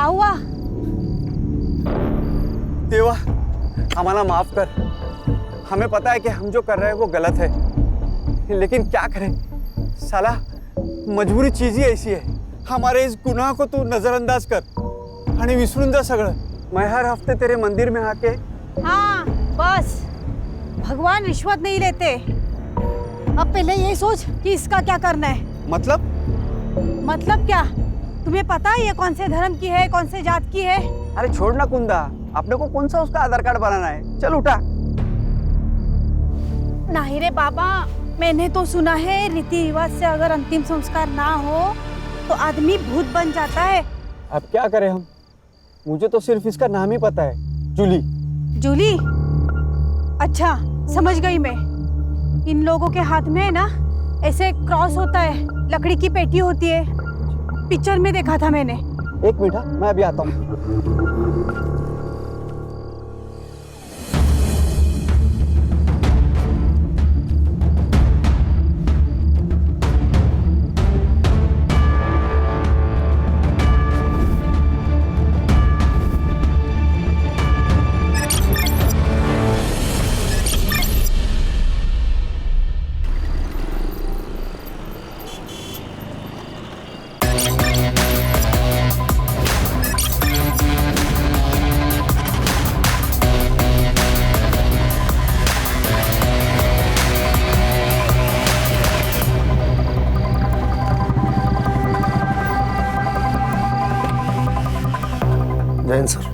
हुआ? देवा, हमारा माफ कर। हमें पता है कि हम जो कर रहे हैं वो गलत है, लेकिन क्या करें साला, मजबूरी चीज ही ऐसी है। हमारे इस गुनाह को तू नजरअंदाज कर आणि विसरून जा सगळं। मैं हर हफ्ते तेरे मंदिर में आके। हाँ बस, भगवान रिश्वत नहीं लेते। अब पहले ये सोच कि इसका क्या करना है। मतलब क्या? तुम्हें पता है ये कौन से धर्म की है, कौन से जात की है? अरे छोड़ ना कुंदा, अपने को कौन सा उसका आधार कार्ड बनाना है। चल उठा। नहीं रे बाबा, मैंने तो सुना है रीति रिवाज से अगर अंतिम संस्कार ना हो तो आदमी भूत बन जाता है। अब क्या करें हम? मुझे तो सिर्फ इसका नाम ही पता है, जूली। जूली? अच्छा समझ गई मैं। इन लोगों के हाथ में है ना ऐसे क्रॉस होता है, लकड़ी की पेटी होती है, पिक्चर में देखा था मैंने। एक मिनट, मैं अभी आता हूँ। जैन सर,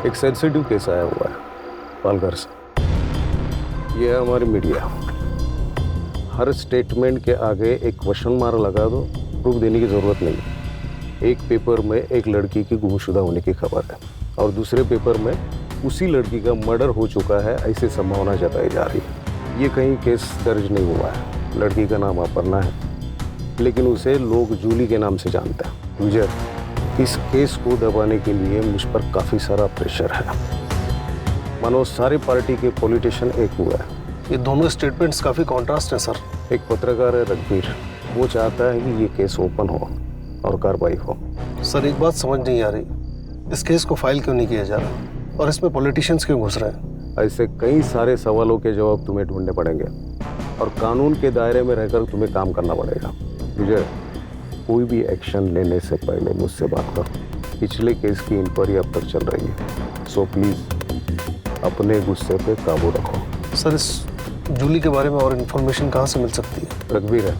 एक सेंसिटिव केस आया हुआ है पालघर से। ये है हमारी मीडिया। हर स्टेटमेंट के आगे एक क्वेश्चन मार्क लगा दो, प्रूफ देने की जरूरत नहीं। एक पेपर में एक लड़की की गुमशुदा होने की खबर है और दूसरे पेपर में उसी लड़की का मर्डर हो चुका है, ऐसी संभावना जताई जा रही है। ये कहीं केस दर्ज नहीं हुआ है। लड़की का नाम अपर्णा है, लेकिन उसे लोग जूली के नाम से जानते हैं। विजय, इस केस को दबाने के लिए मुझ पर काफी सारा प्रेशर है। मानो सारी पार्टी के पॉलिटिशियन एक हुआ है। ये दोनों स्टेटमेंट्स काफी कॉन्ट्रास्ट हैं सर। एक पत्रकार है रघुवीर, वो चाहता है कि ये केस ओपन हो और कार्रवाई हो। सर एक बात समझ नहीं आ रही, इस केस को फाइल क्यों नहीं किया जा रहा और इसमें पॉलिटिशियंस क्यों घुस रहे हैं? ऐसे कई सारे सवालों के जवाब तुम्हें ढूंढने पड़ेंगे और कानून के दायरे में रहकर तुम्हें काम करना पड़ेगा। विजय, कोई भी एक्शन लेने से पहले मुझसे बात करो। पिछले केस की इंक्वायरी अब तक चल रही है, सो प्लीज अपने गुस्से पे काबू रखो। सर इस जूली के बारे में और इन्फॉर्मेशन कहाँ से मिल सकती है? रघुवीर है,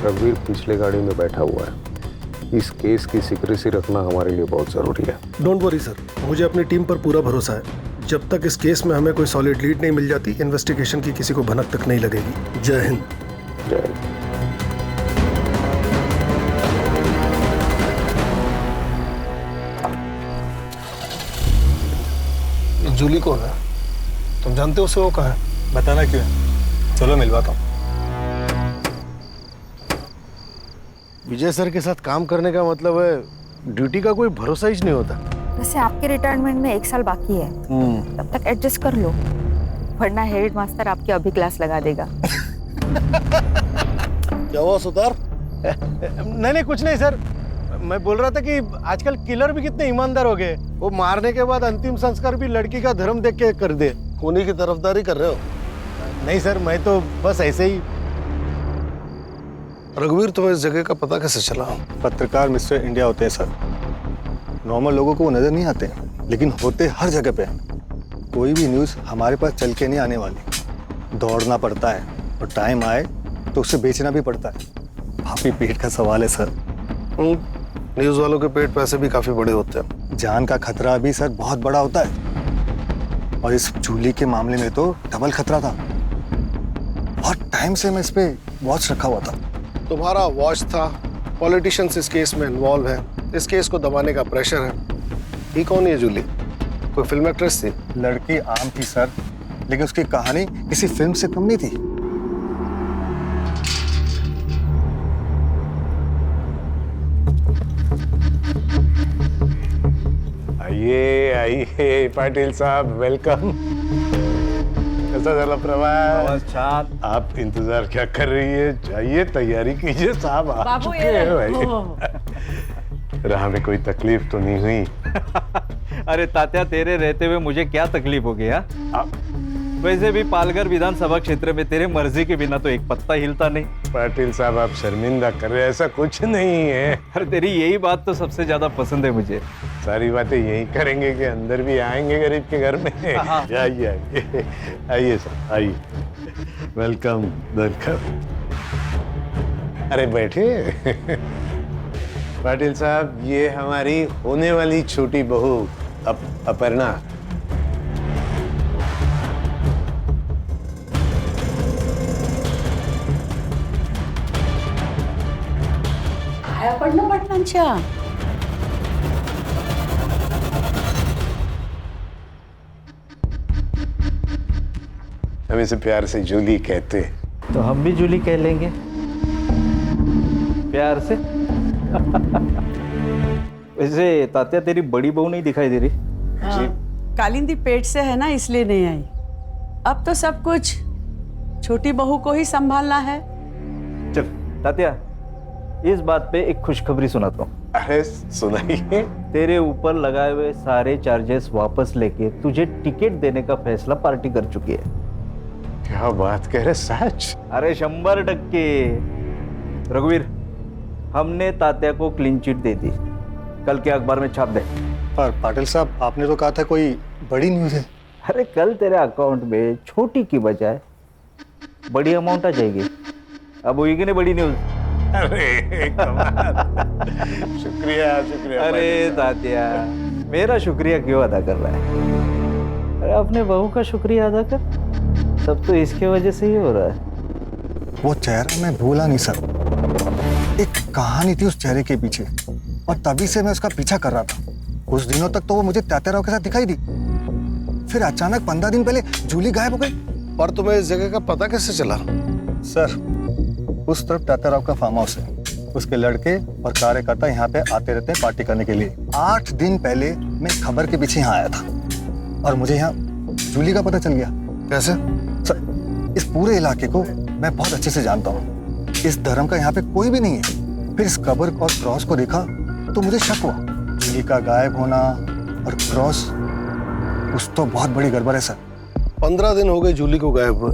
रघुवीर पिछले गाड़ी में बैठा हुआ है। इस केस की सीक्रेसी रखना हमारे लिए बहुत जरूरी है। डोंट वरी सर, मुझे अपनी टीम पर पूरा भरोसा है। जब तक इस केस में हमें कोई सॉलिड लीड नहीं मिल जाती, इन्वेस्टिगेशन की किसी को भनक तक नहीं लगेगी। जय हिंद। जय हिंद। जूली कौन है? तुम जानते हो उसे? वो कहाँ है? बताना क्यों है? चलो मिलवाता हूँ। विजय सर के साथ काम करने का मतलब है ड्यूटी का कोई भरोसा ही नहीं होता। वैसे आपके रिटायरमेंट में 1 साल बाकी है, तब तक एडजस्ट कर लो, वरना हेड मास्टर आपकी अभी क्लास लगा देगा। क्या हुआ सुतार? नहीं कुछ नहीं सर, मैं बोल रहा था कि आजकल किलर भी कितने ईमानदार हो गए। वो मारने के बाद अंतिम संस्कार भी लड़की का धर्म देख के कर दे। खूनी की तरफदारी कर रहे हो? नहीं सर, मैं तो बस ऐसे ही। रघुवीर, तुम्हें इस जगह का पता कैसे चला? पत्रकार मिस्टर इंडिया होते हैं सर, नॉर्मल लोगों को वो नजर नहीं आते, लेकिन होते हर जगह पे। कोई भी न्यूज़ हमारे पास चल के नहीं आने वाली, दौड़ना पड़ता है और टाइम आए तो उसे बेचना भी पड़ता है। काफी पेट का सवाल है सर। न्यूज़ वालों के पेट पैसे भी काफी बड़े होते हैं। जान का खतरा भी सर बहुत बड़ा होता है, और इस जूली के मामले में तो डबल खतरा था। बहुत टाइम से मैं इस पे वॉच रखा हुआ था। तुम्हारा वॉच था, पॉलिटिशियंस इस केस में इन्वॉल्व है, इस केस को दबाने का प्रेशर है। ये कौन है जूली? कोई फिल्म एक्ट्रेस थी? लड़की आम थी सर, लेकिन उसकी कहानी किसी फिल्म से कम नहीं थी। आइए आइए पाटिल साहब, वेलकम। कैसा चला प्रवास? बस छान. आप इंतजार क्या कर रही है? जाइए तैयारी कीजिए, साहब आ बाबू चुके ये हैं ले. भाई. राह में कोई तकलीफ तो नहीं हुई? अरे तात्या, तेरे रहते हुए मुझे क्या तकलीफ हो गई? हाँ, वैसे भी पालघर विधानसभा क्षेत्र में तेरे मर्जी के बिना तो एक पत्ता हिलता नहीं. पाटिल साहब, आप शर्मिंदा कर रहे हैं, ऐसा कुछ नहीं है. अरे तेरी यही बात तो सबसे ज्यादा पसंद है मुझे. सारी बातें यही करेंगे कि अंदर भी आएंगे गरीब के घर में. आइए आइए आइए सर, आइए. Welcome welcome. अरे बैठे. पाटिल साहब, ये हमारी होने वाली छोटी बहू अपर्णा. काय पडलं पाटलांच्या? हम इसे प्यार से जूली कहते हैं. तो हम भी जूली कह लेंगे प्यार से. वैसे तात्या, तेरी बड़ी बहू नहीं दिखाई दे रही. कालिंदी पेट से है ना, इसलिए नहीं आई. अब तो सब कुछ छोटी बहू को ही संभालना है. चल तात्या, इस बात पे एक खुशखबरी सुनाता हूँ. अरे सुनाइए. तेरे ऊपर लगाए हुए सारे चार्जेस वापस लेके तुझे टिकट देने का फैसला पार्टी कर चुकी है. क्या बात कह रहे, सच? अरे 100%. रघुवीर, हमने तात्या को क्लीन चिट दे दी. कल के अखबार में छाप दे. पर पाटिल साहब, आपने तो कहा था कोई बड़ी न्यूज़ है. अरे कल तेरे अकाउंट में छोटी की बजाय बड़ी अमाउंट आ जाएगी. अब होगी कि नहीं बड़ी न्यूज? अरे कमाल. शुक्रिया शुक्रिया. अरे तात्या, मेरा शुक्रिया क्यों अदा कर रहा है? अरे अपने बहू का शुक्रिया अदा कर. सब तो इसके वजह से ही हो रहा है. वो चेहरा मैं भूला नहीं सर. एक कहानी थी उस चेहरे के पीछे, और तभी से मैं उसका पीछा कर रहा था. कुछ दिनों तक तो वो मुझे तात्याराव के साथ दिखाई दी. फिर अचानक 15 दिन पहले जूली गायब हो गई. पर तुम्हें इस जगह का पता कैसे चला? सर, उस तरफ तात्याराव का फार्म हाउस है. उसके लड़के और कार्यकर्ता यहाँ पे आते रहते हैं पार्टी करने के लिए. 8 दिन पहले मैं खबर के पीछे यहाँ आया था, और मुझे यहाँ जूली का पता चल गया. कैसे? सर, इस पूरे इलाके को मैं बहुत अच्छे से जानता हूँ. इस धर्म का यहाँ पे कोई भी नहीं है. फिर इस कब्र और क्रॉस को देखा तो मुझे शक हुआ. जूली का गायब होना और क्रॉस, कुछ तो बहुत बड़ी गड़बड़ है सर. 15 दिन हो गए जूली को गायब हुए.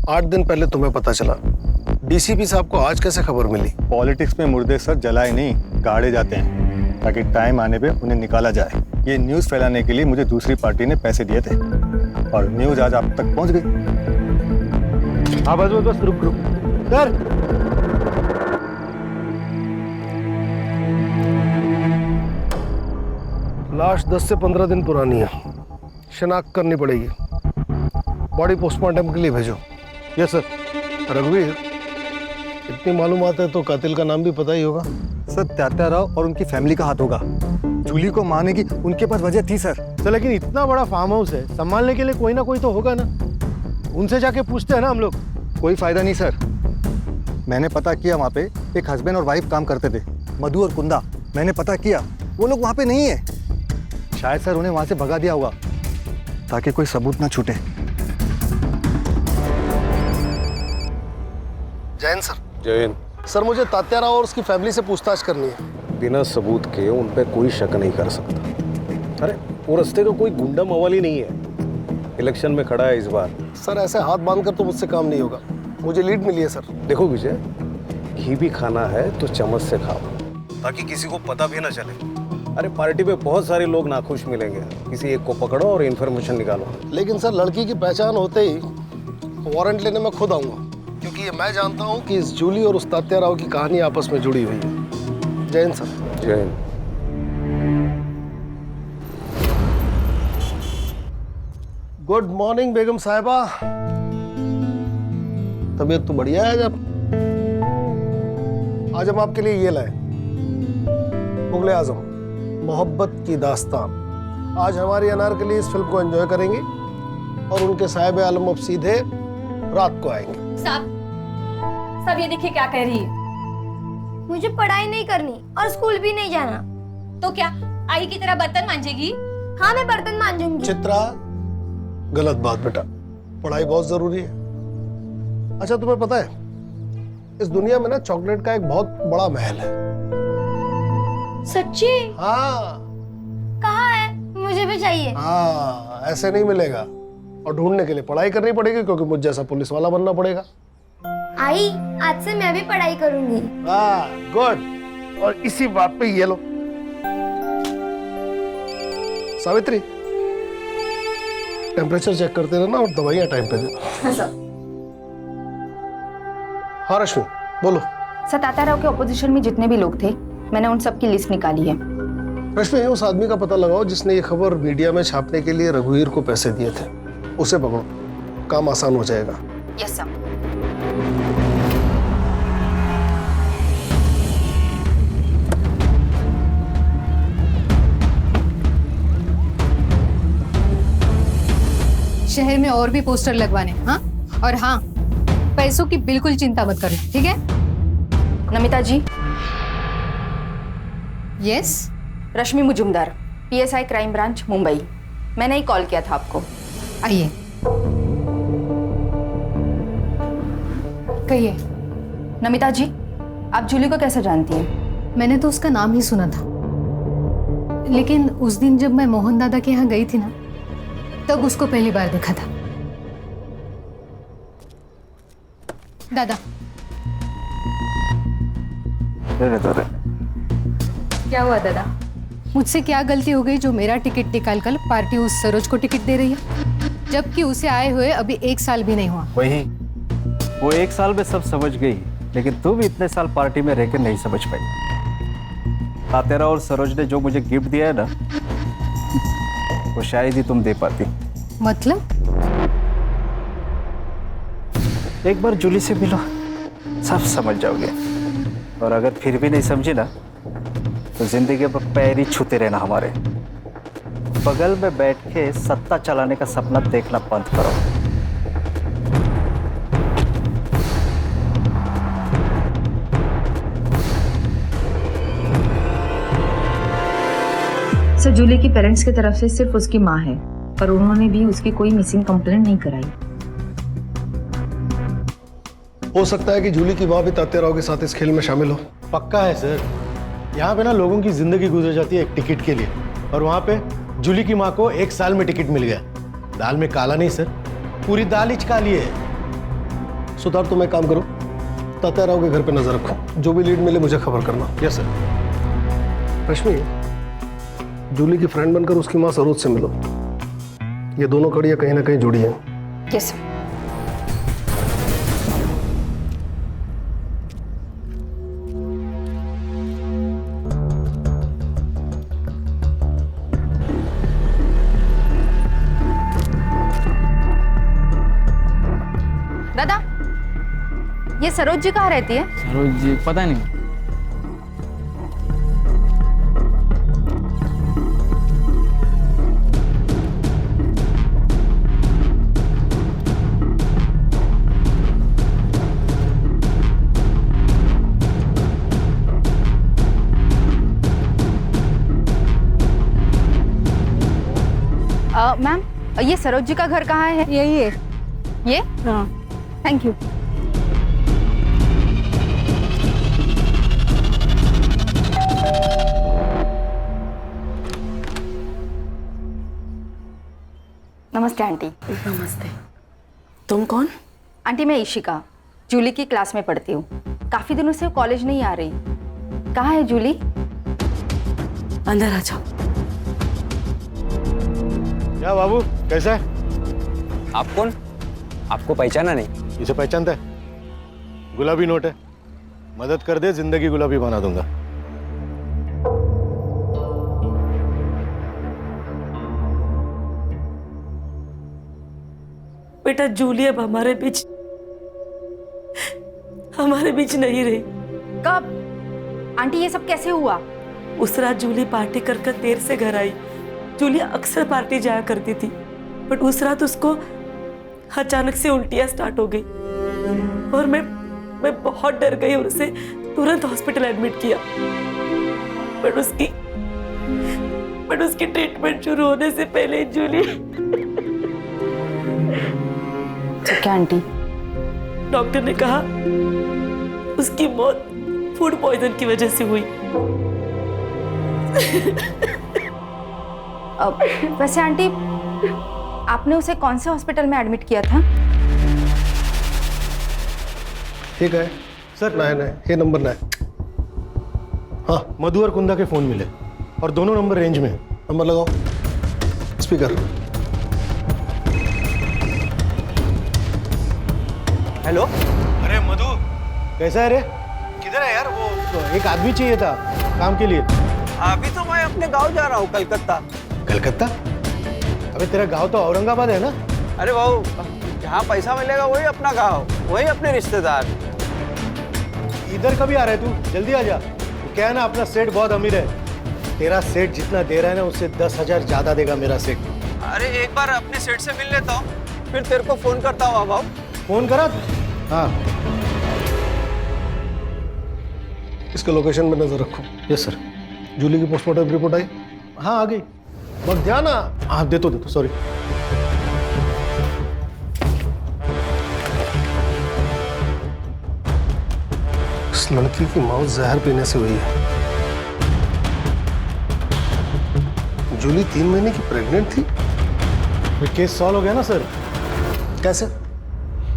8 दिन पहले तुम्हें पता चला. डीसीपी साहब को आज कैसे खबर मिली? पॉलिटिक्स में मुर्दे सर जलाए नहीं, गाड़े जाते हैं, ताकि टाइम आने पे उन्हें निकाला जाए. ये न्यूज़ फैलाने के लिए मुझे दूसरी पार्टी ने पैसे दिए थे, और न्यूज़ आज आप तक पहुंच गई. हाँ बस रुक सर, लाश 10 से 15 दिन पुरानी है. शिनाख्त करनी पड़ेगी. बॉडी पोस्टमार्टम के लिए भेजो. Yes sir. रघुवीर, इतनी मालूमात है तो कातिल का नाम भी पता ही होगा. सर, तात्याराव और उनकी फैमिली का हाथ होगा. जूली को मारने की उनके पास वजह थी सर. तो लेकिन इतना बड़ा फार्म हाउस है, संभालने के लिए कोई ना कोई तो होगा ना. उनसे जाके पूछते हैं ना हम लोग. कोई फायदा नहीं सर. मैंने पता किया, वहाँ पे एक हस्बैंड और वाइफ काम करते थे, मधु और कुंदा. मैंने पता किया, वो लोग वहाँ पे नहीं है. शायद सर उन्हें वहाँ से भगा दिया होगा, ताकि कोई सबूत ना छूटे. जैन सर. जैन, सर, मुझे तात्याराव और उसकी फैमिली से पूछताछ करनी है. बिना सबूत के उन पे कोई शक नहीं कर सकता. अरे वो रास्ते का कोई गुंडा मवाली नहीं है. इलेक्शन में खड़ा है इस बार. सर, ऐसे हाथ बांधकर तो मुझसे काम नहीं होगा. मुझे लीड मिली है सर. देखो विजय, घी भी खाना है तो चम्मच से खाओ, ताकि किसी को पता भी ना चले. अरे पार्टी पे बहुत सारे लोग नाखुश मिलेंगे. किसी एक को पकड़ो और इन्फॉर्मेशन निकालो. लेकिन सर, लड़की की पहचान होते ही वारंट लेने मैं खुद आऊंगा, क्योंकि ये मैं जानता हूँ कि इस जूली और उस तात्याराव की कहानी आपस में जुड़ी हुई है. Jain sir. Jain. Good morning बेगम साहिबा. तबीयत तो बढ़िया है. आज हम आपके लिए ये लाए, मुगले आजम मोहब्बत की दास्तान. आज हमारी अनारकली इस फिल्म को एंजॉय करेंगे, और उनके साहिब आलम अब सीधे रात को आएंगे. सब ये देखिए क्या कह रही है. मुझे पढ़ाई नहीं करनी और स्कूल भी नहीं जाना. तो क्या आई की तरह बर्तन मांजेगी? हाँ, मैं बर्तन मांजूंगी. चित्रा, गलत बात बेटा. पढ़ाई बहुत जरूरी है। अच्छा तुम्हें पता है इस दुनिया में ना चॉकलेट का एक बहुत बड़ा महल है। सच्ची? हाँ कहाँ है? मुझे भी चाहिए। हाँ, ऐसे नहीं मिलेगा और ढूंढने के लिए पढ़ाई करनी पड़ेगी, क्योंकि मुझ जैसा पुलिस वाला बनना पड़ेगा। आई, आज से मैं भी पढ़ाई करूंगी। गुड। और इसी बात पे ये लो सावित्री, टेम्परेचर चेक करते रहना और दवाइयां टाइम पे देना। हाँ सर। हाँ रश्मि बोलो। सर, तात्याराव के ऑपोजिशन में जितने भी लोग थे, मैंने उन सब की लिस्ट निकाली है। रश्मि, उस आदमी का पता लगाओ जिसने ये खबर मीडिया में छापने के लिए रघुवीर को पैसे दिए थे। उसे पकड़ो, काम आसान हो जाएगा। Yes sir. शहर में और भी पोस्टर लगवाने। हाँ, और हाँ, पैसों की बिल्कुल चिंता मत करना, ठीक है? Namita ji. Yes. Rashmi Mujumdar, PSI crime branch Mumbai. मैंने ही कॉल किया था आपको। आइए, कहिए। नमिता जी, आप जूली को कैसे जानती हैं? मैंने तो उसका नाम ही सुना था, लेकिन उस दिन जब मैं मोहन दादा के यहाँ गई थी ना, तब उसको पहली बार देखा था। दादा, क्या हुआ दादा? मुझसे क्या गलती हो गई जो मेरा टिकट निकाल कर पार्टी उस सरोज को टिकट दे रही है, जबकि उसे आए हुए अभी 1 साल भी नहीं हुआ? वही, वो 1 साल में सब समझ गई, लेकिन तुम इतने साल पार्टी में रहकर नहीं समझ पाई। तात्याराव और सरोज ने जो मुझे गिफ्ट दिया है ना, वो शायद ही तुम दे पाती। मतलब? एक बार जूली से मिलो, सब समझ जाओगे। और अगर फिर भी नहीं समझे ना, तो जिंदगी में पैर ही छूते रहना हमारे। बगल में बैठ के सत्ता चलाने का सपना देखना बंद करो। सर, जूली की पेरेंट्स की तरफ से सिर्फ उसकी माँ है, पर उन्होंने भी उसकी कोई मिसिंग कंप्लेंट नहीं कराई। हो सकता है कि जूली की माँ भी तात्याराव के साथ इस खेल में शामिल हो। पक्का है सर। यहाँ पे ना लोगों की जिंदगी गुजर जाती है एक टिकट के लिए, और वहाँ पे जूली की माँ को 1 साल में टिकट मिल गया। दाल में काला नहीं सर, पूरी दाल ही काली है। सुधार, तुम एक काम करो, तात्याराव के घर पे नजर रखो, जो भी लीड मिले मुझे खबर करना। Yes sir. रश्मि, जूली की फ्रेंड बनकर उसकी माँ सरोज से मिलो। ये दोनों कड़ियाँ कहीं ना कहीं जुड़ी हैं। Yes sir. दादा, ये सरोज जी कहाँ रहती है? सरोज जी पता नहीं। मैम, ये सरोज जी का घर कहाँ है? यही है। ये? हाँ। Thank you. नमस्ते आंटी। नमस्ते। तुम कौन? आंटी, मैं इशिका, जूली की क्लास में पढ़ती हूँ। काफी दिनों से वो कॉलेज नहीं आ रही। कहाँ है जूली? अंदर आ जाओ। क्या बाबू, कैसा है? आप कौन? आपको पहचाना नहीं? इसे पहचानता है? गुलाबी नोट है, मदद कर दे, जिंदगी गुलाबी बना दूंगा। बेटा, जूली अब हमारे बीच नहीं रही। कब? आंटी, ये सब कैसे हुआ? उस रात जूली पार्टी कर देर से घर आई। जूली अक्सर पार्टी जाया करती थी, बट उस रात उसको अचानक से उल्टियां स्टार्ट हो गई और मैं बहुत डर गई और उसे तुरंत हॉस्पिटल एडमिट किया। बट उसकी ट्रीटमेंट शुरू होने से पहले तो क्या आंटी? डॉक्टर ने कहा उसकी मौत फूड पॉइजन की वजह से हुई। वैसे आंटी, आपने उसे कौन से हॉस्पिटल में एडमिट किया था? ठीक है सर, नहीं ये नंबर नहीं। हाँ, मधु और कुंदा के फोन मिले और दोनों नंबर रेंज में है। नंबर लगाओ, स्पीकर। हेलो। अरे मधु, कैसा है रे? किधर है यार? वो एक आदमी चाहिए था काम के लिए। अभी तो मैं अपने गांव जा रहा हूँ, कलकत्ता। कलकत्ता? अबे तेरा गांव तो औरंगाबाद है ना? अरे भाऊ, जहाँ पैसा मिलेगा वही अपना गांव, वही अपने रिश्तेदार। इधर कभी आ रहा है तू? जल्दी आ जा। क्या है ना, अपना सेठ बहुत अमीर है। तेरा सेठ जितना दे रहा है ना, उससे 10,000 ज्यादा देगा मेरा सेठ। अरे एक बार अपने सेठ से मिल लेता हूँ, फिर तेरे को फोन करता हूँ भाऊ। फोन करा? हाँ, इसके लोकेशन पे नजर रखो। Yes sir. जूली की पोस्टमार्टम रिपोर्ट आई? हाँ आ गई। बस ध्यान। हाँ दे तो सॉरी। इस लड़की की मौत जहर पीने से हुई है। जूली 3 महीने की प्रेग्नेंट थी। केस सॉल्व हो गया ना सर? कैसे?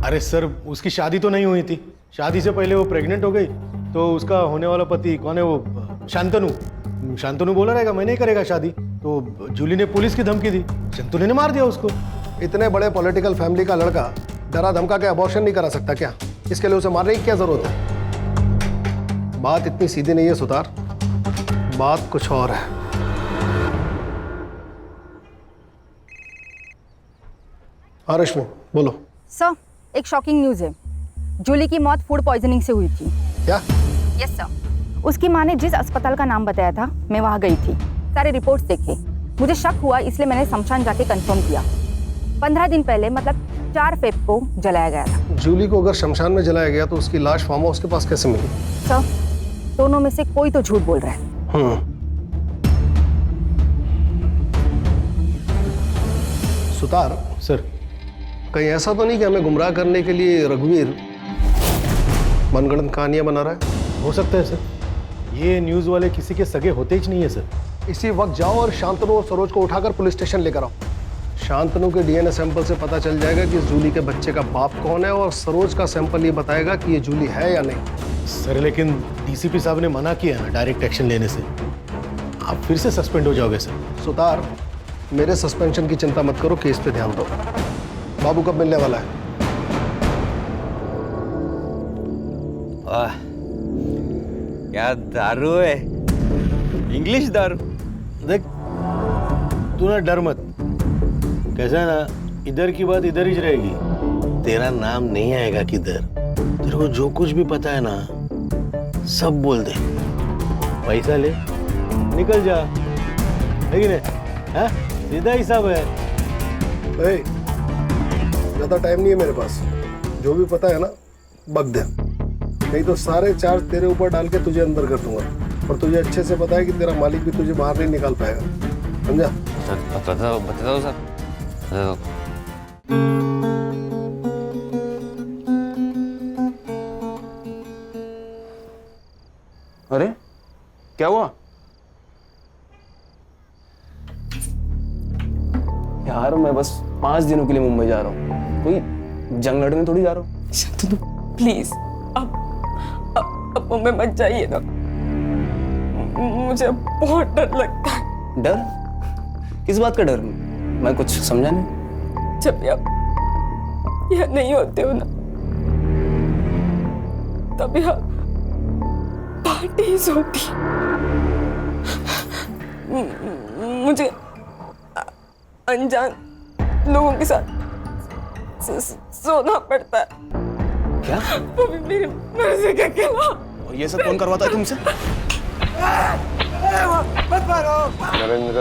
अरे सर, उसकी शादी तो नहीं हुई थी। शादी से पहले वो प्रेग्नेंट हो गई, तो उसका होने वाला पति कौन है वो? शांतनु बोला रहेगा मैं नहीं करेगा शादी, तो जूली ने पुलिस की धमकी दी, शांतनु ने मार दिया उसको। इतने बड़े पॉलिटिकल फैमिली का लड़का डरा धमका के अबॉर्शन नहीं करा सकता क्या? इसके लिए उसे मारने की क्या जरूरत है? बात इतनी सीधी नहीं है सुतार, बात कुछ और है। हाँ रश्मि बोलो। सर, एक शॉकिंग न्यूज है। जूली की मौत फूड पॉइजनिंग से हुई थी। क्या? Yes sir. उसकी माँ ने जिस अस्पताल का नाम बताया था, मैं वहाँ गई थी, सारे रिपोर्ट्स देखे। मुझे शक हुआ, इसलिए मैंने शमशान जाके कंफर्म किया। 15 दिन पहले, मतलब 4 फेब को जलाया गया था। जूली को अगर शमशान में जलाया गया तो उसकी लाश फार्म हाउस के पास कैसे मिली? सर, दोनों में से कोई तो झूठ बोल रहा है। सुतार सर, कहीं ऐसा तो नहीं कि हमें गुमराह करने के लिए रघुवीर मनगढ़ंत कहानियां बना रहा है? हो सकता है सर। ये न्यूज़ वाले किसी के सगे होते ही नहीं है सर। इसी वक्त जाओ और शांतनु और सरोज को उठाकर पुलिस स्टेशन लेकर आओ। शांतनु के डीएनए सैंपल से पता चल जाएगा कि जूली के बच्चे का बाप कौन है, और सरोज का सैंपल ये बताएगा कि ये जूली है या नहीं। सर, लेकिन डीसीपी साहब ने मना किया ना डायरेक्ट एक्शन लेने से। आप फिर से सस्पेंड हो जाओगे सर। सुतार, मेरे सस्पेंशन की चिंता मत करो, केस पे ध्यान दो। बाबू कब मिलने वाला है? क्या दारू है, इंग्लिश दारू। देख, तू ना डर मत। कैसा है ना, इधर की बात इधर ही रहेगी। तेरा नाम नहीं आएगा किधर। तेरे को जो कुछ भी पता है ना, सब बोल दे। पैसा ले, निकल जा, है कि नहीं? हाँ, सीधा हिसाब है। ज्यादा टाइम नहीं है मेरे पास। जो भी पता है ना बक दे, नहीं तो सारे चार्ज तेरे ऊपर डाल के तुझे अंदर कर दूंगा। और तुझे अच्छे से पता है कि तेरा मालिक भी तुझे बाहर नहीं निकाल पाएगा, समझा? बता दो सर। अरे क्या हुआ यार? मैं बस 5 दिनों के लिए मुंबई जा रहा हूँ, कोई जंग लड़ने थोड़ी जा रहा हूँ। शांतनु प्लीज, अब मुंबई मत जाइए ना, मुझे बहुत डर लगता है। डर? किस बात का डर? मैं कुछ समझा नहीं। जब भी आप यहाँ नहीं होते हो ना, तब यहाँ पार्टीज होती। मुझे अनजान लोगों के साथ सोना पड़ता है। क्या? वो भी मेरी मर्जी के खिलाफ। और ये सब कौन करवाता है तुमसे? नरेंद्र,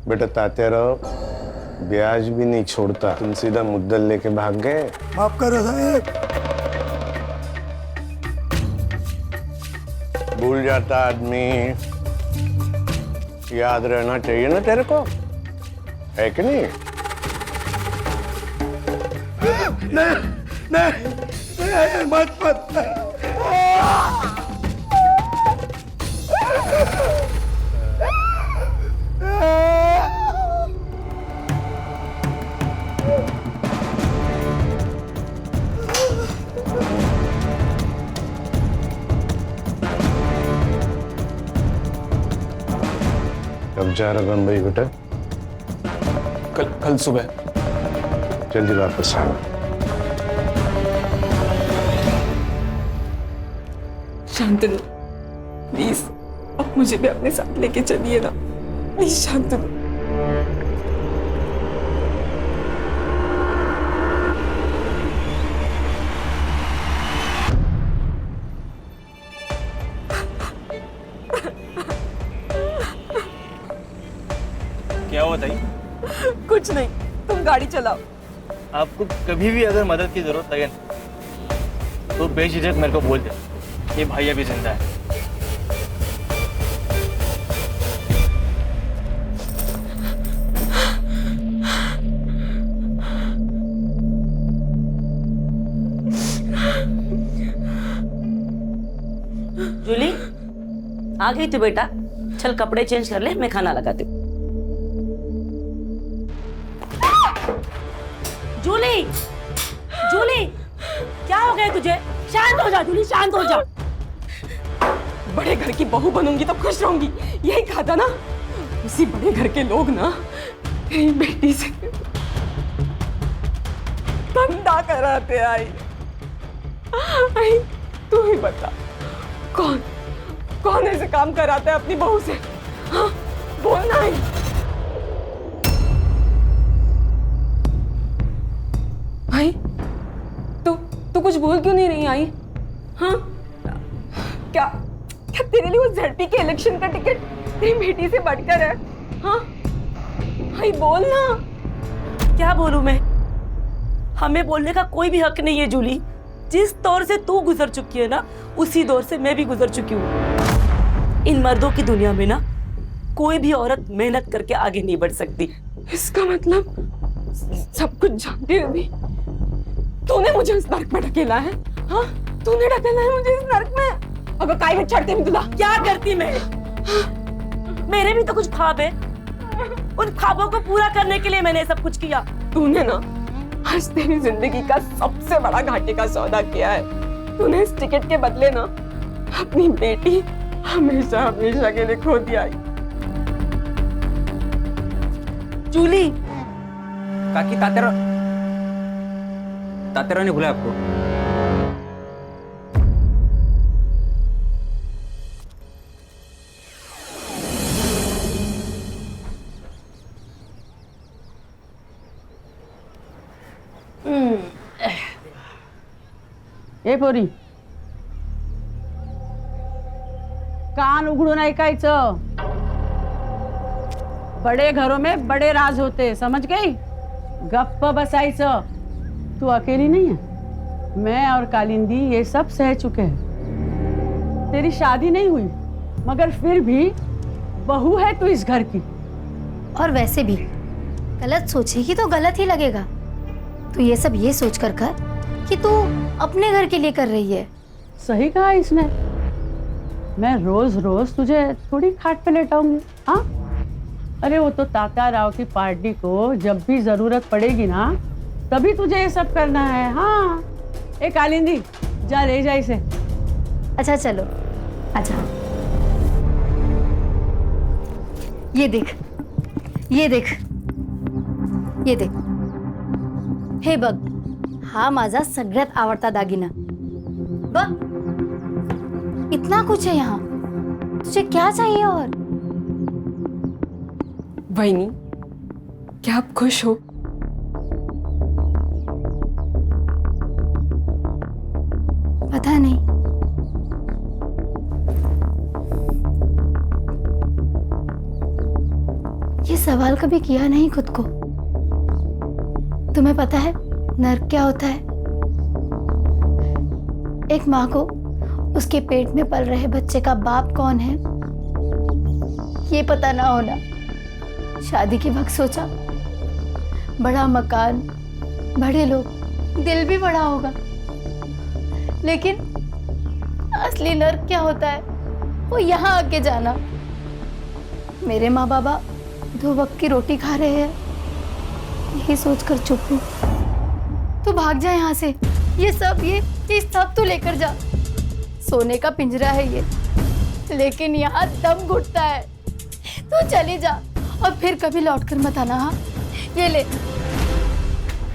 बेटा ताते रहो, ब्याज भी नहीं छोड़ता। तुम सीधा मुद्दल लेके भाग गए। माफ करो साहब। भूल जाता आदमी, याद रहना चाहिए ना तेरे को, है कि नहीं? नहीं, मत कब जा रगन भाई बेटा? कल सुबह। जल्दी वापस आना। शांतनु प्लीज अब मुझे भी अपने साथ लेके चलिए ना, प्लीज शांतनु। क्या हुआ ताई? कुछ नहीं, तुम गाड़ी चलाओ। आपको कभी भी अगर मदद की जरूरत लगे ना, तो बेझिझक मेरे को बोल दे, ये भाई अभी जिंदा है। जूली आ गई तू बेटा, चल कपड़े चेंज कर ले, मैं खाना लगाती हूँ। जूली, जूली क्या हो गया तुझे? शांत हो जा जूली, शांत हो जा। बड़े घर की बहू बनूंगी तो खुश रहूंगी, यही कहा था ना। उसी बड़े घर के लोग ना तेरी बेटी से धंधा कराते आई। तू ही बता, कौन ऐसे काम कराता है अपनी बहू से? हाँ, बोलना ही। भाई तू कुछ बोल क्यों नहीं रही आई? हाँ, क्या तेरे लिए वो ZP के इलेक्शन का टिकट तेरी बेटी से बढ़कर है? हाँ भाई बोल ना। क्या बोलूं मैं? हमें बोलने का कोई भी हक नहीं है जूली। जिस दौर से तू गुजर चुकी है ना, उसी दौर से मैं भी गुजर चुकी हूँ। इन मर्दों की दुनिया में ना कोई भी औरत मेहनत करके आगे नहीं बढ़ सकती। इसका मतलब सब कुछ जानती रही तूने मुझे इस नर्क में ढकेला है? हाँ, तूने ढकेला है मुझे इस नर्क में। अगर काय में छड़ते भी तुला क्या करती मैं? मेरे भी तो कुछ ख्वाब है, उन ख्वाबों को पूरा करने के लिए मैंने सब कुछ किया। तूने ना आज तेरी जिंदगी का सबसे बड़ा घाटे का सौदा किया है। तूने इस टिकट के बदले ना अपनी बेटी हमेशा हमेशा के लिए खो दिया। जूली, काकी तातेरा ने बुलाया आपको? ए पोरी, कान उघडून ऐकायचं। बड़े घरों में बड़े राज होते, समझ गई? गप्प बसायचं। तू अकेली नहीं है, मैं और कालिंदी ये सब सह चुके हैं। तेरी शादी नहीं हुई, मगर फिर भी बहू है तू इस घर की। और वैसे भी गलत सोचेगी तो गलत ही लगेगा। तो ये सब ये सोच कर कि तू अपने घर के लिए कर रही है। सही कहा इसने। मैं रोज रोज तुझे थोड़ी खाट पे लेटाऊंगी। हाँ, अरे वो तो तात्या राव की पार्टी को जब भी जरूरत पड़ेगी ना, तभी तुझे ये सब करना है। हाँ, ए कालिंदी, जा ले जा इसे। अच्छा चलो, अच्छा ये देख, ये देख, ये देख। हे बघ, हा माझा सगळ्यात आवडता दागिना बघ। इतना कुछ है यहाँ, तुझे क्या चाहिए? और वहीनी, क्या आप खुश हो? पता नहीं, ये सवाल कभी किया नहीं खुद को। तुम्हें पता है नर्क क्या होता है? एक माँ को उसके पेट में पल रहे बच्चे का बाप कौन है ये पता ना होना। शादी के वक्त सोचा बड़ा मकान, बड़े लोग, दिल भी बड़ा होगा, लेकिन असली नर्क क्या होता है वो यहाँ आके जाना। मेरे माँ बाबा 2 वक्त की रोटी खा रहे हैं, यही सोचकर चुप हूँ। तू भाग जा यहाँ से, ये सब तू लेकर जा। सोने का पिंजरा है ये, लेकिन यहाँ दम घुटता है। तू चली जा और फिर कभी लौट कर मत आना। हाँ, ये ले।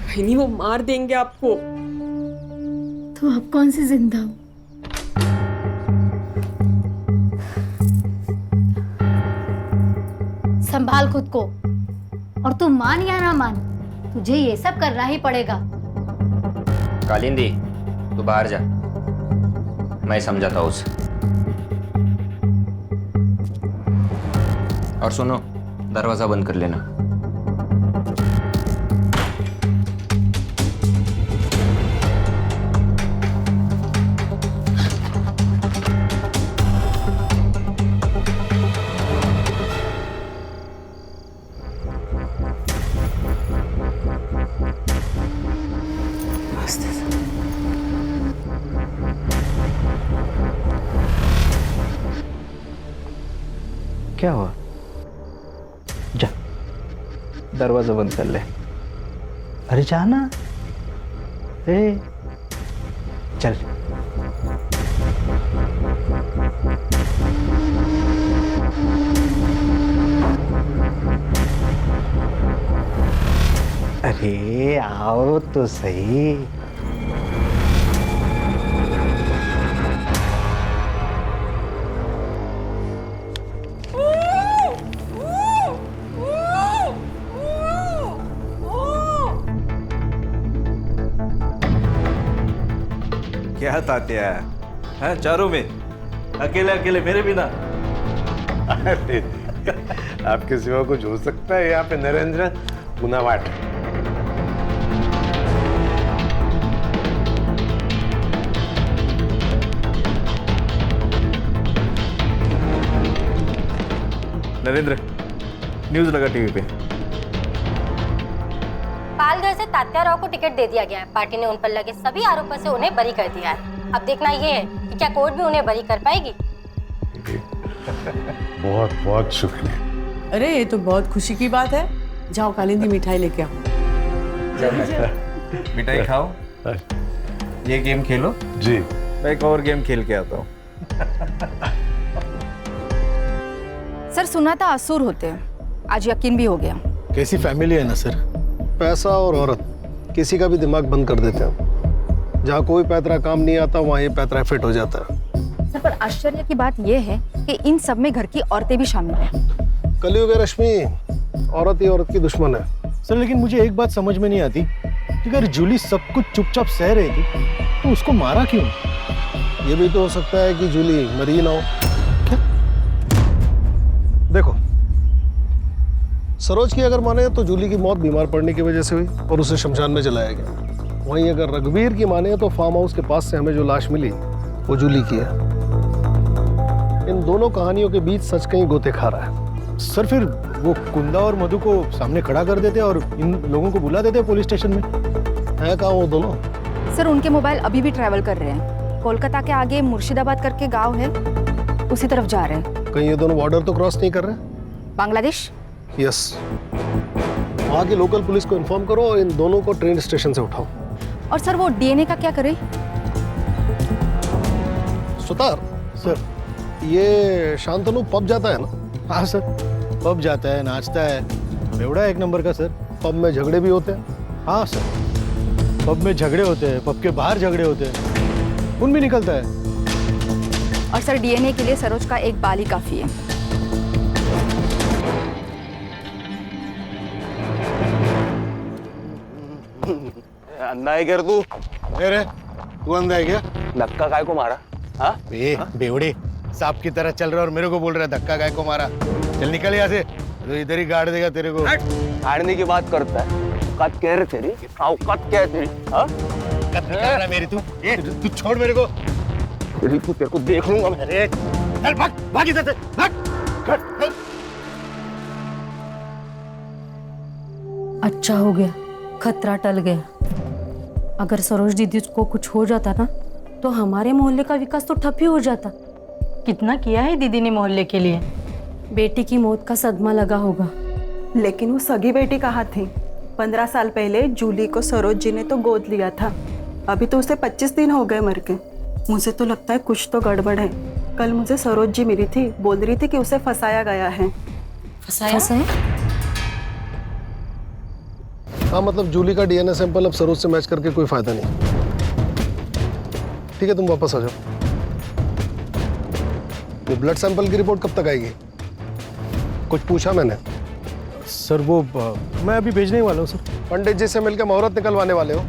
बहनी वो मार देंगे आपको। तू अब कौन सी जिंदा हो? संभाल खुद को, और तू मान या ना मान, तुझे ये सब करना ही पड़ेगा। कालिंदी, तू बाहर जा, मैं समझाता हूँ उसे। और सुनो, दरवाजा बंद कर लेना। क्या हुआ? जा, दरवाजा बंद कर ले। अरे जाना। चल। अरे आओ तो सही। क्या तात्या है चारों में, अकेले अकेले मेरे बिना? अरे आपके सिवा कुछ हो सकता है यहाँ पे? नरेंद्र गुनावाट। नरेंद्र, न्यूज लगा टीवी पे। पालघर से तात्या राव को टिकट दे दिया गया है। पार्टी ने उन पर लगे सभी आरोपों से उन्हें बरी कर दिया है। अब देखना ये है कि क्या कोर्ट भी उन्हें बरी कर पाएगी। बहुत बहुत शुक्रिया। अरे ये तो बहुत खुशी की बात है। जाओ कालिंदी, मिठाई लेके आओ। मिठाई खाओ, ये गेम खेलो। जी, मैं एक और गेम खेल के आता हूँ। सर सुना था असुर होते हैं, आज यकीन भी हो गया। कैसी फैमिली है ना सर, पैसा और औरत किसी का भी दिमाग बंद कर देते हैं। जहाँ कोई पैतरा काम नहीं आता वहाँ ये पैतरा फिट हो जाता है। सर पर आश्चर्य की बात यह है कि इन सब में घर की औरतें भी शामिल हैं। कलयुग है रश्मि, औरत ही औरत की दुश्मन है। सर लेकिन मुझे एक बात समझ में नहीं आती कि अगर जूली सब कुछ चुपचाप सह रही थी तो उसको मारा क्यों? ये भी तो हो सकता है कि जूली मरी ना हो। क्या? देखो, सरोज की अगर माने तो जूली की मौत बीमार पड़ने की वजह से हुई और उसे शमशान में जलाया गया। वहीं अगर रघुवीर की माने तो फार्म हाउस के पास से हमें जो लाश मिली वो जूली की है। इन दोनों कहानियों के बीच सच कहीं गोते खा रहा है। सर फिर वो कुंदा और मधु को सामने खड़ा कर देते और इन लोगों को बुला देते पुलिस स्टेशन में। है कहाँ वो दोनों? सर उनके मोबाइल अभी भी ट्रैवल कर रहे हैं। कोलकाता के आगे मुर्शिदाबाद करके गांव है, उसी तरफ जा रहे हैं। कहीं ये दोनों बॉर्डर तो क्रॉस नहीं कर रहे? बांग्लादेश? यस। वहाँ की लोकल पुलिस को इन्फॉर्म करो और इन दोनों को ट्रेन स्टेशन से उठाओ। और सर वो डीएनए का क्या करें? सुतार सर, ये शांतनु पब जाता है ना? हाँ सर, पब जाता है, नाचता है, बेवड़ा एक नंबर का सर। पब में झगड़े भी होते हैं? हाँ सर, पब में झगड़े होते हैं, पब के बाहर झगड़े होते हैं, खून भी निकलता है। और सर डीएनए के लिए सरोज का एक बाल ही काफी है। अंधा है क्या तू? अरे तू अंधा है क्या? धक्का काय को मारा? हाँ बेवड़े, सांप की तरह चल रहा और मेरे को बोल रहा है धक्का काय को मारा। चल निकल यहाँ से, तो इधर ही गाड़ देगा तेरे को। गाड़ने की बात करता है? औकात क्या है तेरी? औकात क्या है तेरी? हाँ? मेरी तू छोड़ मेरे को। तेरे को देख लूंगा मैं। चल भाग इधर से, भाग। अच्छा हो गया, खतरा टल गया। अगर सरोज दीदी को कुछ हो जाता ना तो हमारे मोहल्ले का विकास तो ठप ही हो जाता। कितना किया है दीदी ने मोहल्ले के लिए। बेटी की मौत का सदमा लगा होगा। लेकिन वो सगी बेटी कहाँ थी? 15 साल पहले जूली को सरोज जी ने तो गोद लिया था। अभी तो उसे 25 दिन हो गए मर के। मुझे तो लगता है कुछ तो गड़बड़ है। कल मुझे सरोज जी मिली थी, बोल रही थी कि उसे फंसाया गया है। फंसाया? हाँ, मतलब जूली का डीएनए सैंपल अब सरोज से मैच करके कोई फायदा नहीं। ठीक है, तुम वापस आ जाओ। ये ब्लड सैंपल की रिपोर्ट कब तक आएगी? कुछ पूछा मैंने? सर वो मैं अभी भेजने वाला हूँ सर। पंडित जी से मिलकर मुहूर्त निकलवाने वाले हो।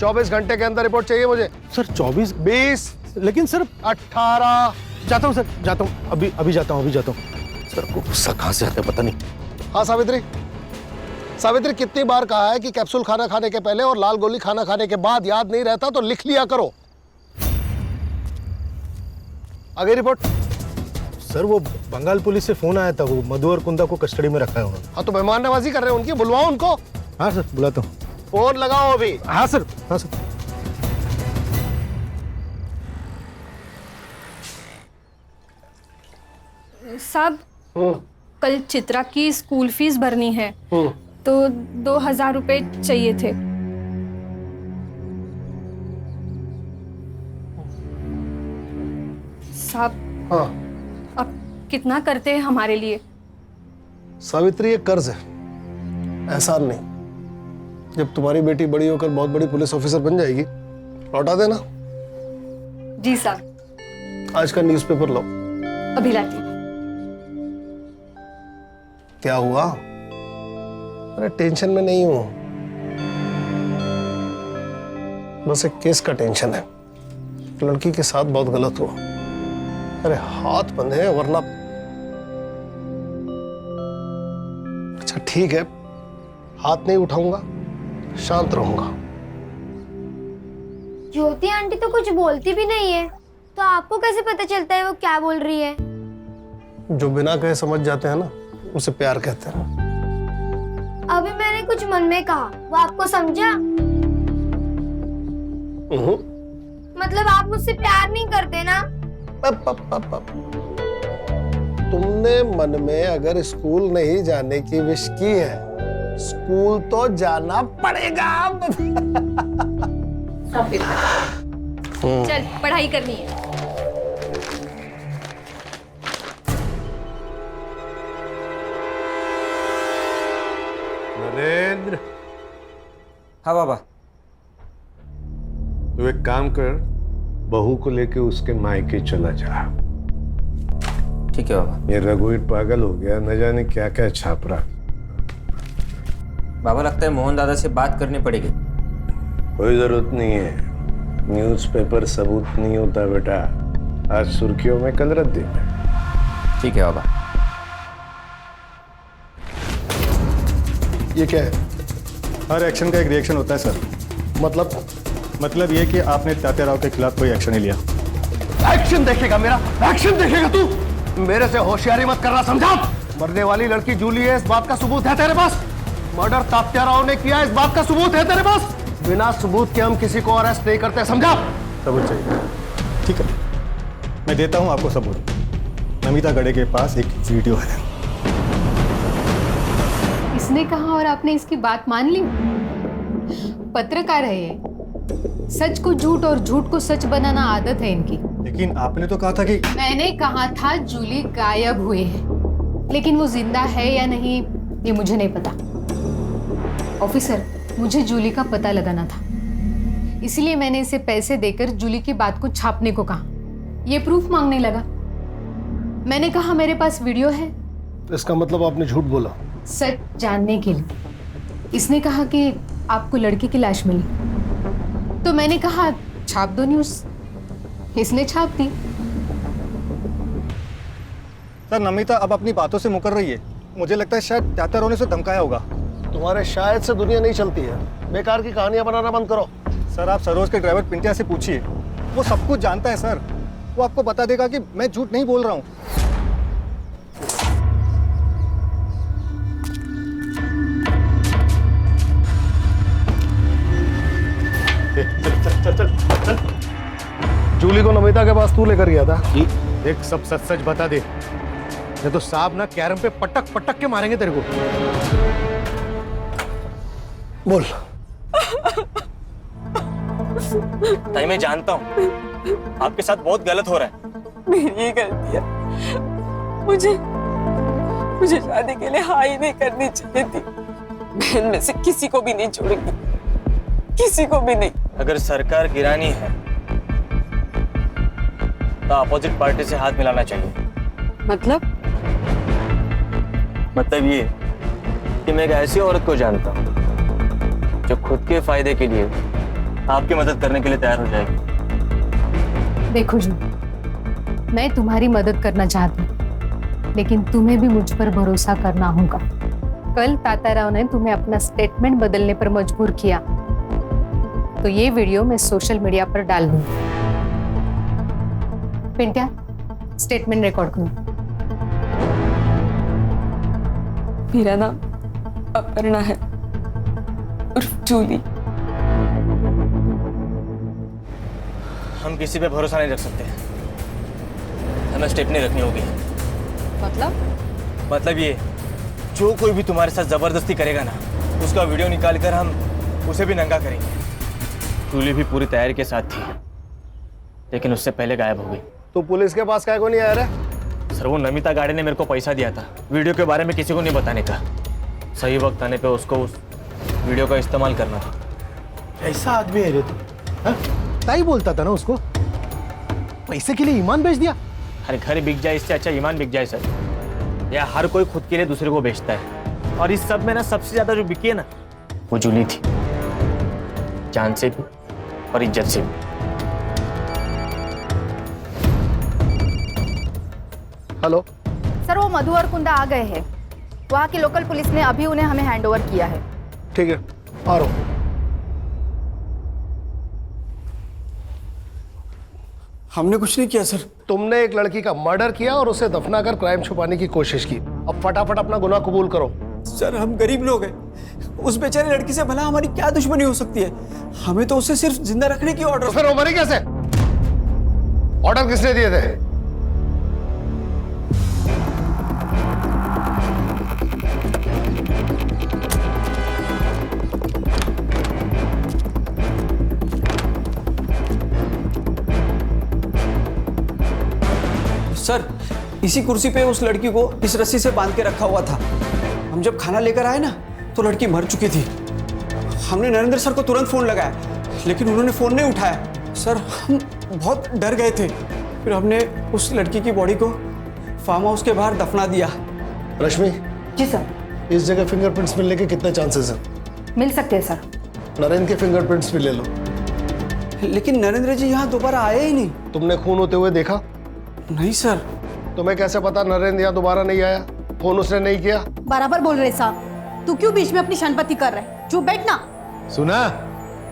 24 घंटे के अंदर रिपोर्ट चाहिए मुझे। सर 24 20 लेकिन सर 18 जाता हूँ सर, जाता हूँ, अभी जाता हूँ। सर को गुस्सा कहाँ से आता है पता नहीं। हाँ सावित्री कितनी बार कहा है कि कैप्सूल खाना खाने के पहले और लाल गोली खाना खाने के बाद याद नहीं रहता तो लिख लिया करो। आ गई रिपोर्ट? सर वो बंगाल पुलिस से फोन आया था, वो मधु और कुंदा को कस्टडी में रखा है उन्होंने। हाँ तो मेहमान नवाजी कर रहे हैं उनकी, बुलवाओ उनको। हाँ सर बुलाता हूँ। फोन लगाओ अभी। हाँ सर। साहब कल चित्रा की स्कूल फीस भरनी है तो 2000 रुपए चाहिए थे। साहब हाँ अब कितना करते हैं हमारे लिए? सावित्री ये कर्ज है, एहसान नहीं। जब तुम्हारी बेटी बड़ी होकर बहुत बड़ी पुलिस ऑफिसर बन जाएगी लौटा देना। जी साहब। आज का न्यूज़पेपर लो। अभी लाती। क्या हुआ? अरे टेंशन में नहीं हूं, बस एक केस का टेंशन है। लड़की के साथ बहुत गलत हुआ। अरे हाथ बंधे हैं वरना। अच्छा ठीक है, हाथ नहीं उठाऊंगा, शांत रहूंगा। ज्योति आंटी तो कुछ बोलती भी नहीं है, तो आपको कैसे पता चलता है वो क्या बोल रही है? जो बिना कहे समझ जाते हैं ना, उसे प्यार कहते हैं। अभी मैंने कुछ मन में कहा, वो आपको समझा? मतलब आप मुझसे प्यार नहीं करते ना? तुमने मन में अगर स्कूल नहीं जाने की विश की है, स्कूल तो जाना पड़ेगा। चल पढ़ाई करनी है। नरेंद्र। हाँ बाबा। तू एक काम कर, बहू को लेके उसके मायके चला जा। ठीक है बाबा। ये रघुवीर पागल हो गया, न जाने क्या क्या छाप रहा। बाबा लगता है मोहन दादा से बात करनी पड़ेगी। कोई जरूरत नहीं है, न्यूज़पेपर सबूत नहीं होता बेटा। आज सुर्खियों में, कल रद्दी में। ठीक है बाबा। ये क्या है? हर एक्शन का एक रिएक्शन होता है सर। मतलब ये कि आपने तात्याराव के खिलाफ कोई एक्शन नहीं लिया। एक्शन देखेगा मेरा? एक्शन देखेगा तू? मेरे से होशियारी मत करना, समझा? मरने वाली लड़की जूली है, इस बात का सबूत है तेरे पास? मर्डर तात्याराव ने किया, इस बात का सबूत है तेरे पास? बिना सबूत के हम किसी को अरेस्ट नहीं करते, समझा? सबूत चाहिए? ठीक है, मैं देता हूं आपको सबूत। नमिता गड़े के पास एक वीडियो है। इसने कहा और आपने इसकी बात मान ली? पत्रकार है ये, सच को झूठ और झूठ को सच बनाना आदत है इनकी। लेकिन आपने तो कहा था कि... मैंने कहा था जूली गायब हुए हैं, लेकिन वो जिंदा है या नहीं ये मुझे नहीं पता। ऑफिसर, मुझे जूली का पता लगाना था, इसलिए मैंने इसे पैसे देकर जूली की बात को छापने को कहा। ये प्रूफ मांगने लगा। मैंने कहा मेरे पास वीडियो है। इसका मतलब आपने झूठ बोला? सच जानने के लिए। इसने कहा कि आपको लड़की की लाश मिली, तो मैंने कहा छाप दो न्यूज़। इसने छाप दी। सर नमिता अब अपनी बातों से मुकर रही है। मुझे लगता है शायद तात्याराव ने उसे धमकाया होगा। तुम्हारे शायद से दुनिया नहीं चलती है, बेकार की कहानियां बनाना बंद करो। सर आप सरोज के ड्राइवर पिंटिया से पूछिए, वो सब कुछ जानता है सर। वो आपको बता देगा कि मैं झूठ नहीं बोल रहा हूँ। जूली को नमिता के पास तू लेकर गया था। देख सब सच सच बता दे, नहीं तो साहब ना कैरम पे पटक पटक के मारेंगे तेरे को। बोल। ताई मैं जानता हूँ आपके साथ बहुत गलत हो रहा है। मेरी ही गलती है। मुझे शादी के लिए हाँ ही नहीं करनी चाहिए थी। बहन में से किसी को भी नहीं छोड़ूंगी, किसी को भी नहीं। अगर सरकार गिरानी है तो अपोजिट पार्टी से हाथ मिलाना चाहिए। मतलब ये कि मैं एक ऐसी औरत को जानता हूँ जो खुद के फायदे के लिए आपकी मदद करने के लिए तैयार हो जाएगी। देखो जू, मैं तुम्हारी मदद करना चाहती हूँ, लेकिन तुम्हें भी मुझ पर भरोसा करना होगा। कल ताताराव ने तुम्हें अपना स्टेटमेंट बदलने पर मजबूर किया, तो ये वीडियो मैं सोशल मीडिया पर डाल दूंगी। पिंट्या, स्टेटमेंट रिकॉर्ड करो। मेरा नाम अपर्णा है, उर्फ जूली। हम किसी पे भरोसा नहीं रख सकते, हमें स्टेप नहीं रखनी होगी। मतलब ये, जो कोई भी तुम्हारे साथ जबरदस्ती करेगा ना, उसका वीडियो निकालकर हम उसे भी नंगा करेंगे। जूली भी पूरी तैयारी के साथ थी, लेकिन उससे पहले गायब हो गई। तू पुलिस के पास काहे को नहीं आया रे? सर वो नमिता गाड़े ने मेरे को पैसा दिया था वीडियो के बारे में किसी को नहीं बताने का। सही वक्त आने पे उसको उस वीडियो का इस्तेमाल करना था। ऐसा आदमी है रे तू? ताई बोलता था ना उसको, पैसे के लिए ईमान बेच दिया। अरे घर बिक जाए इससे अच्छा ईमान बिक जाए सर। या हर कोई खुद के लिए दूसरे को बेचता है, और इस सब में ना सबसे ज्यादा जो बिकी है ना वो जूली थी, जान से भी और इज्जत से भी। हेलो सर, वो मधु और कुंदा आ गए हैं। वहाँ की लोकल पुलिस ने अभी उन्हें हमें हैंडओवर किया है। ठीक है, आ रहा हूँ। हमने कुछ नहीं किया सर। तुमने एक लड़की का मर्डर किया और उसे दफनाकर क्राइम छुपाने की कोशिश की। अब फटाफट अपना गुनाह कबूल करो। सर हम गरीब लोग हैं, उस बेचारी लड़की से भला हमारी क्या दुश्मनी हो सकती है? हमें तो उसे सिर्फ जिंदा रखने की ऑर्डर। तो फिर वो मरी कैसे? ऑर्डर किसने दिए थे? सर इसी कुर्सी पे उस लड़की को इस रस्सी से बांध के रखा हुआ था। हम जब खाना लेकर आए ना तो लड़की मर चुकी थी। हमने नरेंद्र सर को तुरंत फोन लगाया, लेकिन उन्होंने फोन नहीं उठाया। सर हम बहुत डर गए थे। फिर हमने उस लड़की की बॉडी को फार्म हाउस के बाहर दफना दिया। रश्मि। जी सर। इस जगह फिंगरप्रिंट्स मिलने के कितने चांसेस हैं? मिल सकते हैं सर। नरेंद्र के फिंगरप्रिंट्स भी ले लो। लेकिन नरेंद्र जी यहाँ दोबारा आए ही नहीं। तुमने खून होते हुए देखा? नहीं सर। तुम्हें कैसे पता नरेंद्र यहाँ दोबारा नहीं आया? फोन उसने नहीं किया? बराबर बोल रहे साहब। तू क्यों बीच में अपनी शनपति कर रहे? चुप बैठना। सुना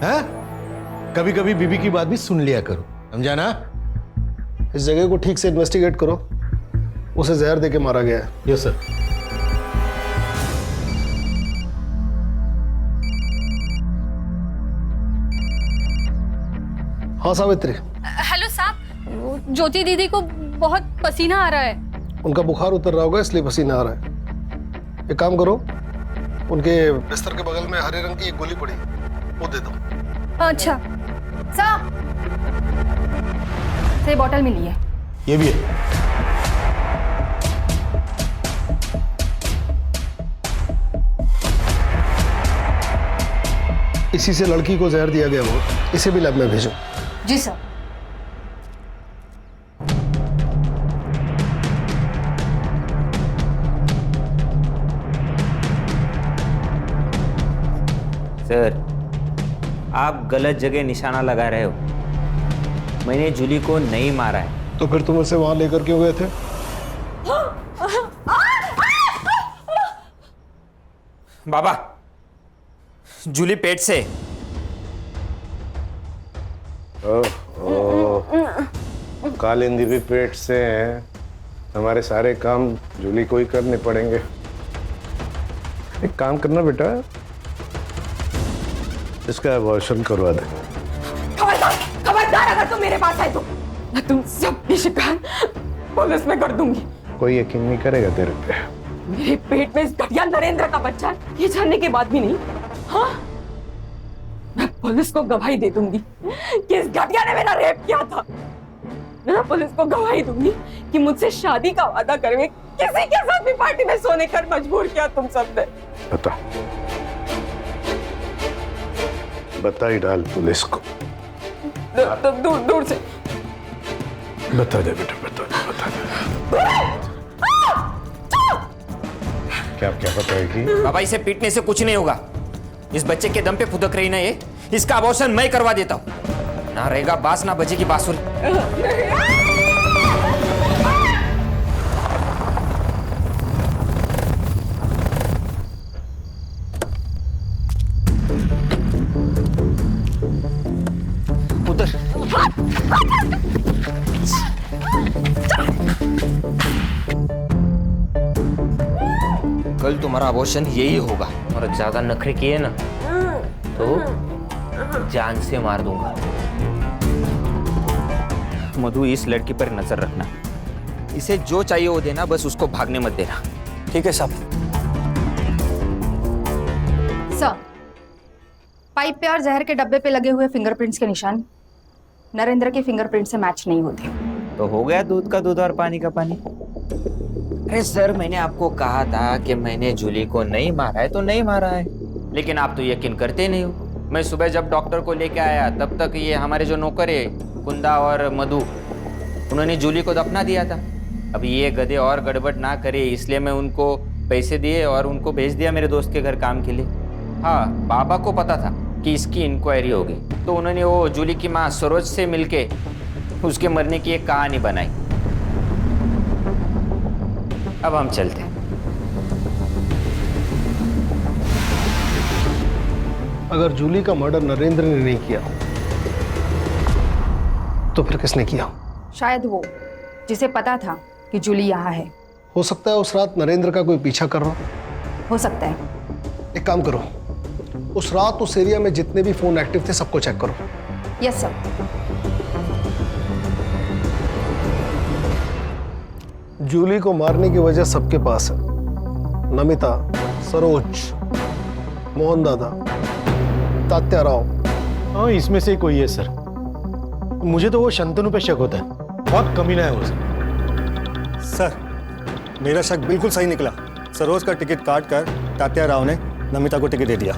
है? कभी कभी बीबी की बात भी सुन लिया करो, समझा ना? इस जगह को ठीक से इन्वेस्टिगेट करो। उसे जहर देके मारा गया है। Yes sir. हाँ सावित्री। हेलो साहब, ज्योति दीदी को बहुत पसीना आ रहा है। उनका बुखार उतर रहा होगा इसलिए पसीना आ रहा है। एक काम करो, उनके बिस्तर के बगल में हरे रंग की एक गोली पड़ी, वो दे दो। अच्छा साहब, ये बॉटल मिली है। ये भी है। इसी से लड़की को जहर दिया गया हो, इसे भी लैब में भेजो। जी सर। सर आप गलत जगह निशाना लगा रहे हो। मैंने जूली को नहीं मारा है। तो फिर तुम उसे वहां लेकर क्यों गए थे? बाबा, जूली पेट से। कालिंदी भी पेट से है। हमारे सारे काम जूली को ही करने पड़ेंगे। एक काम करना बेटा, इसका अबॉर्शन करवा दे। खबरदार, खबरदार अगर तुम मेरे पास आए तो मैं तुम सबकी शिकायत पुलिस में कर दूंगी। कोई यकीन नहीं करेगा तेरे पे। मेरे पेट में इस घटिया नरेंद्र का बच्चा है, ये जानने के बाद भी नहीं। हाँ, मैं पुलिस को गवाही दे दूंगी कि इस घटिया ने मेरा रेप किया था। मैं पुलिस को गवाही दूंगी कि मुझसे शादी का वादा करके किसी के साथ भी पार्टी में सोने कर मजबूर किया तुम सबने। बता ही डाल पुलिस को। दूर दूर से बता दे बेटा, बता दे। क्या बताएगी? बाबा इसे पीटने से कुछ नहीं होगा। इस बच्चे के दम पे फुदक रही ना ये, इसका अबॉर्शन मैं करवा देता हूँ। ना रहेगा बांस ना बजेगी बांसुरी। उधर कल तुम्हारा अबॉर्शन यही होगा और ज्यादा नखरे किए ना तो जान से मार दूंगा। मधु, इस लड़की पर नजर रखना, इसे जो चाहिए वो देना, बस उसको भागने मत देना। ठीक है साहब। सर, पाइप पे और जहर के डब्बे पे लगे हुए फिंगरप्रिंट्स के निशान नरेंद्र के फिंगरप्रिंट से मैच नहीं होते। तो हो गया दूध का दूध और पानी का पानी। अरे सर, मैंने आपको कहा था कि मैंने जूली को नहीं मारा है तो नहीं मारा है, लेकिन आप तो यकीन करते नहीं हो। मैं सुबह जब डॉक्टर को लेके आया तब तक ये हमारे जो नौकर है कुंदा और मधु, उन्होंने जूली को दफना दिया था। अब ये गधे और गड़बड़ ना करे इसलिए मैं उनको पैसे दिए और उनको भेज दिया मेरे दोस्त के घर काम के लिए। हाँ, बाबा को पता था कि इसकी इंक्वायरी होगी तो उन्होंने वो जूली की माँ सरोज से मिलके उसके मरने की एक कहानी बनाई। अब हम चलते हैं। अगर जूली का मर्डर नरेंद्र ने नहीं किया तो फिर किसने किया? शायद वो जिसे पता था कि जूली यहाँ है। हो सकता है उस रात नरेंद्र का कोई पीछा कर रहा हो सकता है। एक काम करो, उस रात उस एरिया में जितने भी फोन एक्टिव थे सबको चेक करो। Yes sir. जूली को मारने की वजह सबके पास है। नमिता, सरोज, मोहन दादा, तात्या राव। हाँ, इसमें से कोई है सर। मुझे तो वो शंतनु पे शक होता है, बहुत कमीना है वो सर। मेरा शक बिल्कुल सही निकला। सरोज का टिकट काट कर तात्या राव ने नमिता को टिकट दे दिया।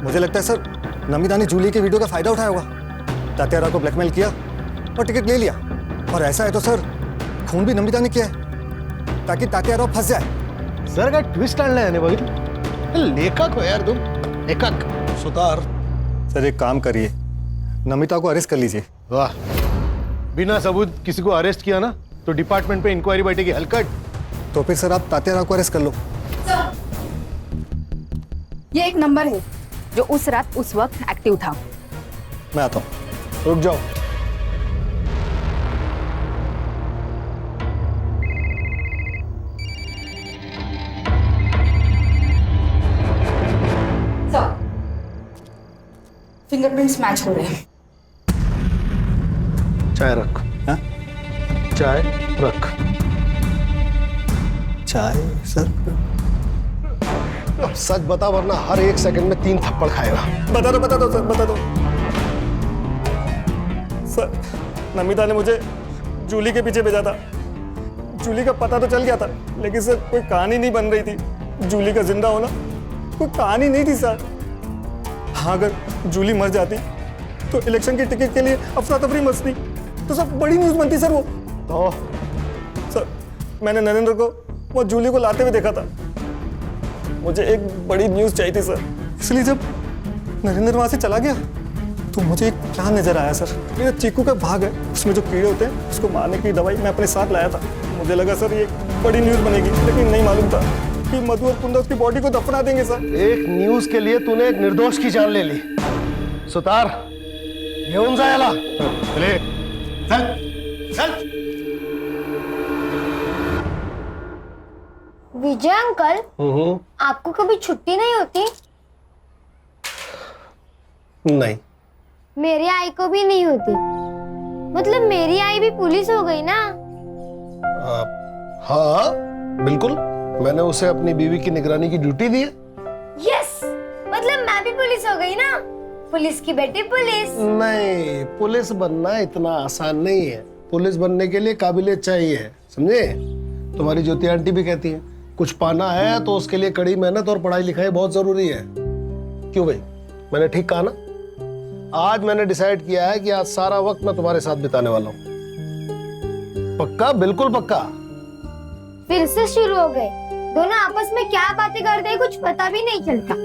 मुझे लगता है सर नमिता ने जूली के वीडियो का फायदा उठाया होगा, तात्या राव को ब्लैकमेल किया और टिकट ले लिया। और ऐसा है तो सर खून भी नमिता ने किया है ताकि तात्या राव फंस जाए। सर का ट्विस्ट आणलाय याने बघितलं। लेखक हो यार तुम, लेखक। सुतार सर एक काम करिए, नमिता को अरेस्ट कर लीजिए। वाह, बिना सबूत किसी को अरेस्ट किया ना तो डिपार्टमेंट पे इंक्वायरी बैठेगी हलकट। तो फिर सर आप तात्या राव को अरेस्ट कर लो। ये एक नंबर है जो उस रात उस वक्त एक्टिव था। मैं आता हूँ। रुक जाओ। सर, फिंगरप्रिंट्स मैच हो रहे हैं। चाय रख। हाँ? चाय रख। चाय सर? अब सच बता वरना हर एक सेकंड में 3 थप्पड़ खाएगा। बता दो सर, बता दो। सर नमिता ने मुझे जूली के पीछे भेजा था। जूली का पता तो चल गया था लेकिन सर कोई कहानी नहीं बन रही थी। जूली का जिंदा होना कोई कहानी नहीं थी सर। हाँ, अगर जूली मर जाती तो इलेक्शन की टिकट के लिए अफरा तफरी मचती तो सब बड़ी न्यूज बनती सर। वो तो सर मैंने नरेंद्र को वो जूली को लाते हुए देखा था। मुझे एक बड़ी न्यूज चाहिए थी सर, इसलिए जब नरेंद्र वहां से चला गया तो मुझे एक प्लान नजर आया सर। मेरा चीकू का भाग है, उसमें जो कीड़े होते हैं उसको मारने की दवाई मैं अपने साथ लाया था। मुझे लगा सर ये बड़ी न्यूज बनेगी, लेकिन नहीं मालूम था कि मधु और कुंदा उसकी बॉडी को दफना देंगे सर। एक न्यूज के लिए तूने एक निर्दोष की जान ले ली। सुतार, घेऊन जायला। चल चल। विजय अंकल, आपको कभी छुट्टी नहीं होती? नहीं। मेरी आई को भी नहीं होती। मतलब मेरी आई भी पुलिस हो गई ना? हाँ बिल्कुल, मैंने उसे अपनी बीवी की निगरानी की ड्यूटी दी है। यस, मतलब मैं भी पुलिस हो गई ना? पुलिस की बेटी पुलिस। नहीं, पुलिस बनना इतना आसान नहीं है। पुलिस बनने के लिए काबिलियत चाहिए, समझे? तुम्हारी ज्योति आंटी भी कहती है कुछ पाना है तो उसके लिए कड़ी मेहनत और पढ़ाई लिखाई बहुत जरूरी है। क्यों भाई, मैंने ठीक कहा ना? आज मैंने डिसाइड किया है कि आज सारा वक्त मैं तुम्हारे साथ बिताने वाला हूँ। पक्का? बिल्कुल पक्का। फिर से शुरू हो गए। दोनों आपस में क्या बातें करते हैं कुछ पता भी नहीं चलता।